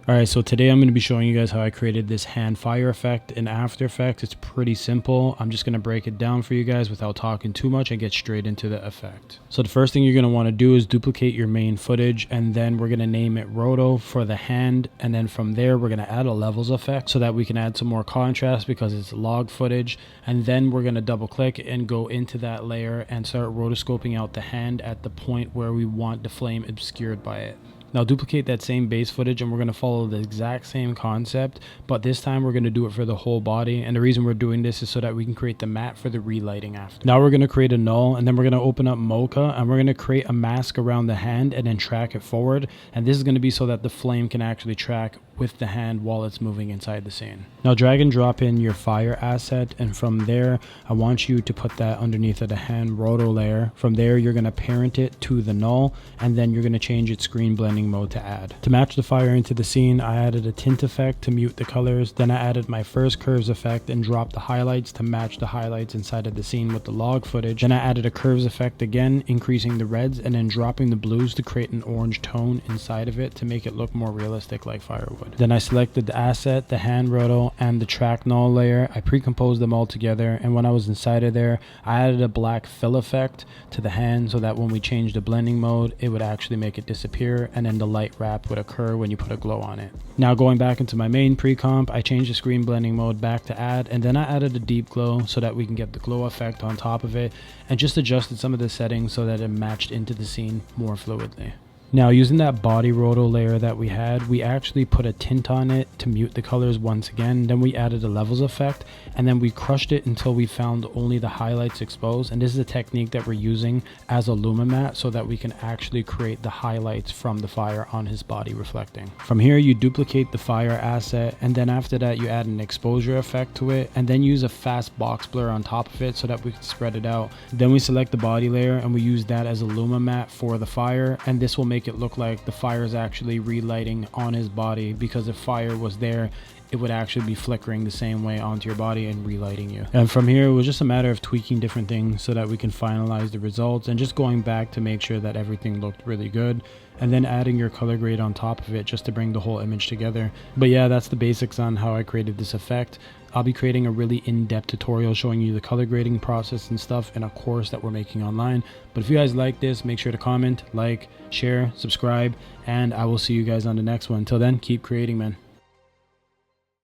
Alright, so today I'm going to be showing you guys how I created this hand fire effect in After Effects. It's pretty simple. I'm just going to break it down for you guys without talking too much and get straight into the effect. So the first thing you're going to want to do is duplicate your main footage, and then we're going to name it Roto for the hand, and then from there we're going to add a levels effect so that we can add some more contrast because it's log footage, and then we're going to double click and go into that layer and start rotoscoping out the hand at the point where we want the flame obscured by it. Now duplicate that same base footage and we're going to follow the exact same concept, but this time we're going to do it for the whole body, and the reason we're doing this is so that we can create the matte for the relighting after. Now we're going to create a null, and then we're going to open up Mocha, and we're going to create a mask around the hand and then track it forward, and this is going to be so that the flame can actually track with the hand while it's moving inside the scene. Now drag and drop in your fire asset, and from there I want you to put that underneath of the hand roto layer. From there you're going to parent it to the null, and then you're going to change its screen blending mode to add. To match the fire into the scene, I added a tint effect to mute the colors, then I added my first curves effect and dropped the highlights to match the highlights inside of the scene with the log footage. Then I added a curves effect again, increasing the reds and then dropping the blues to create an orange tone inside of it to make it look more realistic like firewood. Then I selected the asset, the hand roto, and the track null layer. I pre-composed them all together, and when I was inside of there, I added a black fill effect to the hand so that when we change the blending mode, it would actually make it disappear, and then the light wrap would occur when you put a glow on it. Now going back into my main pre-comp, I changed the screen blending mode back to add, and then I added a deep glow so that we can get the glow effect on top of it, and just adjusted some of the settings so that it matched into the scene more fluidly. Now using that body roto layer that we had, we actually put a tint on it to mute the colors once again. Then we added a levels effect, and then we crushed it until we found only the highlights exposed. And this is a technique that we're using as a Lumimat so that we can actually create the highlights from the fire on his body reflecting. From here you duplicate the fire asset, and then after that you add an exposure effect to it, and then use a fast box blur on top of it so that we can spread it out. Then we select the body layer and we use that as a Lumimat for the fire, and this will make it look like the fire is actually relighting on his body, because if fire was there, it would actually be flickering the same way onto your body and relighting you. And from here it was just a matter of tweaking different things so that we can finalize the results, and just going back to make sure that everything looked really good, and then adding your color grade on top of it just to bring the whole image together. But yeah, that's the basics on how I created this effect. I'll be creating a really in-depth tutorial showing you the color grading process and stuff in a course that we're making online. But if you guys like this, make sure to comment, like, share, subscribe, and I will see you guys on the next one. Until then, keep creating, man.